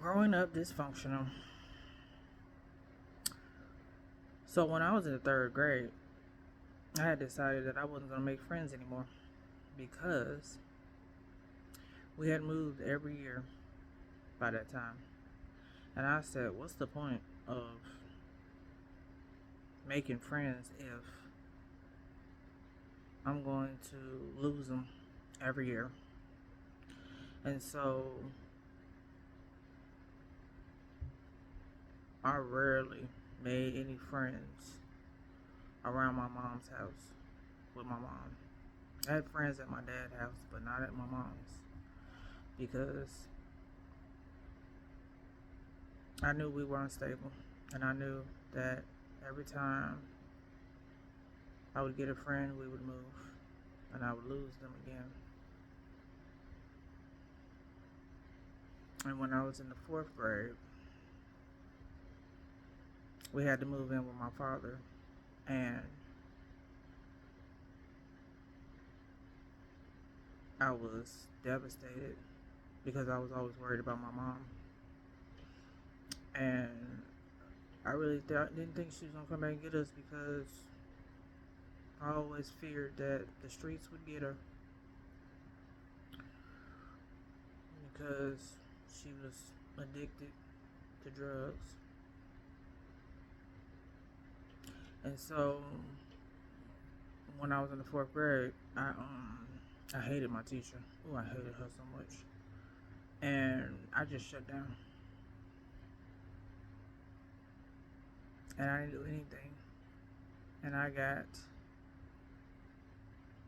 Growing up dysfunctional. So when I was in the third grade, I had decided that I wasn't going to make friends anymore because we had moved every year by that time. And I said, what's the point of making friends if I'm going to lose them every year? And so I rarely made any friends around my mom's house with my mom. I had friends at my dad's house, but not at my mom's because I knew we were unstable, and I knew that every time I would get a friend, we would move, and I would lose them again. And when I was in the fourth grade, we had to move in with my father, and I was devastated because I was always worried about my mom, and I really didn't think she was gonna come back and get us because I always feared that the streets would get her because she was addicted to drugs. And so when I was in the fourth grade, I hated my teacher. Oh, I hated her so much. And I just shut down. And I didn't do anything. And I got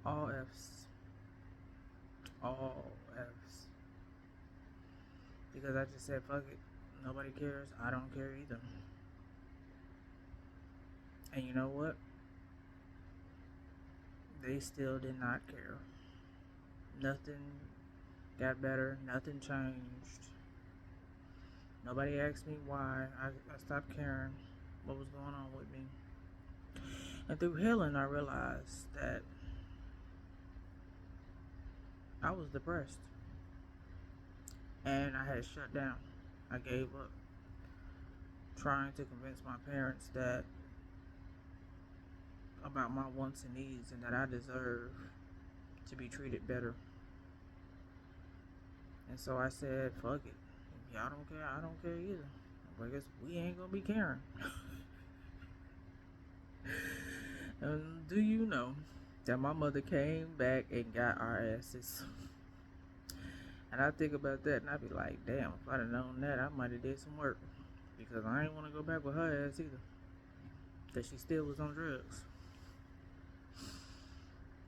all F's. All F's. Because I just said, fuck it. Nobody cares. I don't care either. And you know what? They still did not care. Nothing got better. Nothing changed. Nobody asked me why. I stopped caring what was going on with me. And through healing, I realized that I was depressed. And I had shut down. I gave up trying to convince my parents that about my wants and needs and that I deserve to be treated better. And so I said, fuck it. If y'all don't care, I don't care either. I guess we ain't gonna be caring. And do you know that my mother came back and got our asses? And I think about that and I be like, damn, if I'd have known that, I might have did some work. Because I ain't want to go back with her ass either. That she still was on drugs.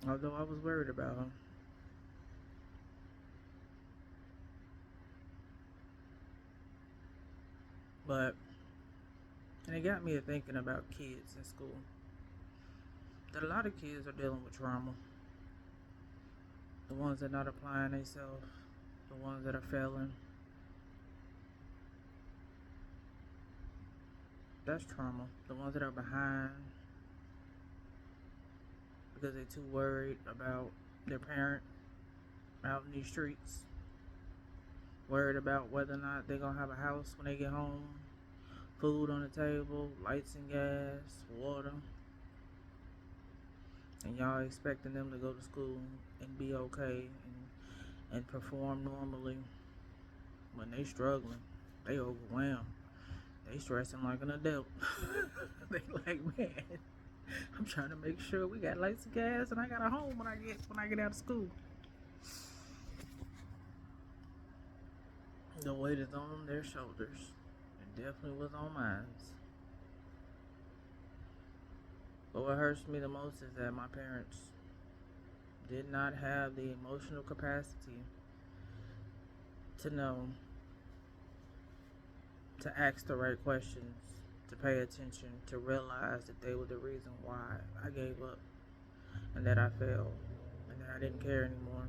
Although I was worried about her. And it got me to thinking about kids in school. That a lot of kids are dealing with trauma. The ones that are not applying themselves. The ones that are failing. That's trauma. The ones that are behind because they're too worried about their parent out in these streets. Worried about whether or not they're gonna have a house when they get home, food on the table, lights and gas, water. And y'all expecting them to go to school and be okay and perform normally when they struggling. They overwhelmed. They stressing like an adult. They like, man, I'm trying to make sure we got lights and gas and I got a home when I get out of school. The weight is on their shoulders. It definitely was on mine. But what hurts me the most is that my parents did not have the emotional capacity to know, to ask the right questions, to pay attention, to realize that they were the reason why I gave up and that I failed and that I didn't care anymore.